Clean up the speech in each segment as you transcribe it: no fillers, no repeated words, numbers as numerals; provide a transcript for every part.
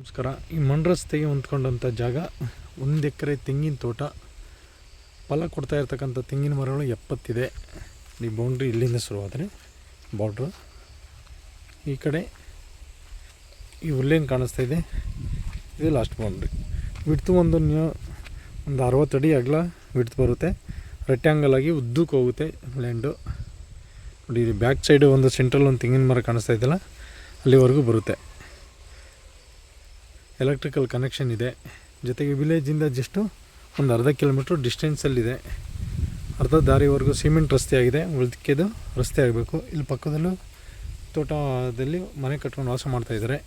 ನಮಸ್ಕಾರ. ಈ ಮಂಡ್ರಸ್ತೆಗೆ ಹೊಂದ್ಕೊಂಡಂಥ ಜಾಗ 1 ಎಕರೆ ತೆಂಗಿನ ತೋಟ, ಫಲ ಕೊಡ್ತಾ ಇರ್ತಕ್ಕಂಥ ತೆಂಗಿನ ಮರಗಳು 70 ಇದೆ. ಈ ಬೌಂಡ್ರಿ ಇಲ್ಲಿಂದ ಶುರುವಾದರೆ ಬಾರ್ಡ್ರು ಈ ಕಡೆ ಈ ಹುಲ್ಲೇನು ಕಾಣಿಸ್ತಾ ಇದೆ, ಇದು ಲಾಸ್ಟ್ ಬೌಂಡ್ರಿ. ವಿಡ್ತು ಒಂದು 60 ಅಡಿ ಅಗಲ ವಿಡ್ತು ಬರುತ್ತೆ. ರೆಕ್ಟ್ಯಾಂಗಲ್ ಆಗಿ ಉದ್ದಕ್ಕೆ ಹೋಗುತ್ತೆ ಲ್ಯಾಂಡು. ನೋಡಿ, ಇದು ಬ್ಯಾಕ್ ಸೈಡು ಒಂದು ಸೆಂಟ್ರಲ್ ಒಂದು ತೆಂಗಿನ ಮರ ಕಾಣಿಸ್ತಾ ಇದೆಯಲ್ಲ, ಅಲ್ಲಿವರೆಗೂ ಬರುತ್ತೆ. ಎಲೆಕ್ಟ್ರಿಕಲ್ ಕನೆಕ್ಷನ್ ಇದೆ. ಜೊತೆಗೆ ವಿಲೇಜಿಂದ ಜಸ್ಟು ಒಂದು ಅರ್ಧ ಕಿಲೋಮೀಟ್ರ್ ಡಿಸ್ಟೆನ್ಸಲ್ಲಿದೆ. ಅರ್ಧ ದಾರಿವರೆಗೂ ಸಿಮೆಂಟ್ ರಸ್ತೆ ಆಗಿದೆ, ಉಳಿದಕ್ಕೆದು ರಸ್ತೆ ಆಗಬೇಕು. ಇಲ್ಲಿ ಪಕ್ಕದಲ್ಲೂ ತೋಟದಲ್ಲಿ ಮನೆ ಕಟ್ಕೊಂಡು ವಾಸ ಮಾಡ್ತಾಯಿದ್ದಾರೆ.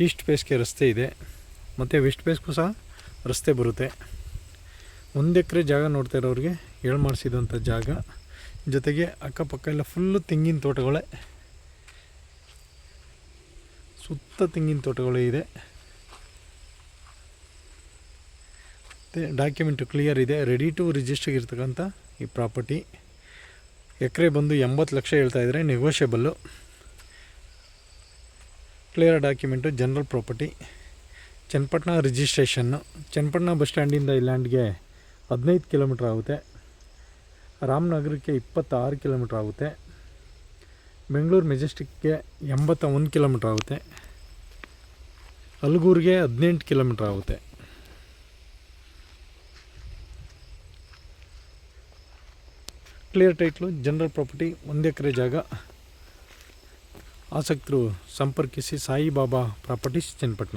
ಈಸ್ಟ್ ಫೇಸ್ಗೆ ರಸ್ತೆ ಇದೆ, ಮತ್ತು ವೆಸ್ಟ್ ಫೇಸ್ಗೂ ಸಹ ರಸ್ತೆ ಬರುತ್ತೆ. 1 ಎಕರೆ ಜಾಗ ನೋಡ್ತಾ ಇರೋರಿಗೆ ಹೇಳಿ ಮಾಡಿಸಿದಂಥ ಜಾಗ. ಜೊತೆಗೆ ಅಕ್ಕಪಕ್ಕ ಎಲ್ಲ ಫುಲ್ಲು ತೆಂಗಿನ ತೋಟಗಳೇ, ಸುತ್ತ ತೆಂಗಿನ ತೋಟಗಳೇ ಇದೆ. ಮತ್ತು ಡಾಕ್ಯುಮೆಂಟು ಕ್ಲಿಯರ್ ಇದೆ, ರೆಡಿ ಟು ರಿಜಿಸ್ಟರ್ ಇರ್ತಕ್ಕಂಥ ಈ ಪ್ರಾಪರ್ಟಿ. ಎಕರೆ ಬಂದು 80 ಲಕ್ಷ ಹೇಳ್ತಾಯಿದ್ದಾರೆ, negotiable. Clear document, general property. Channapatna registration. Channapatna bus ಸ್ಟ್ಯಾಂಡಿಂದ ಈ ಲ್ಯಾಂಡ್ಗೆ 15 ಕಿಲೋಮೀಟ್ರ್ ಆಗುತ್ತೆ. ರಾಮನಗರಕ್ಕೆ 26 ಕಿಲೋಮೀಟ್ರ್ ಆಗುತ್ತೆ. ಬೆಂಗಳೂರು ಮೆಜೆಸ್ಟಿಕ್ಗೆ 81 ಕಿಲೋಮೀಟ್ರ್ ಆಗುತ್ತೆ. ಅಲ್ಗೂರಿಗೆ 18 ಕಿಲೋಮೀಟ್ರ್ ಆಗುತ್ತೆ. ಕ್ಲಿಯರ್ ಟೈಟ್ಲು, ಜನರಲ್ ಪ್ರಾಪರ್ಟಿ, 1 ಎಕರೆ ಜಾಗ. ಆಸಕ್ತರು ಸಂಪರ್ಕಿಸಿ. ಸಾಯಿಬಾಬಾ ಪ್ರಾಪರ್ಟೀಸ್, ಚನ್ನಪಟ್ಟಣ.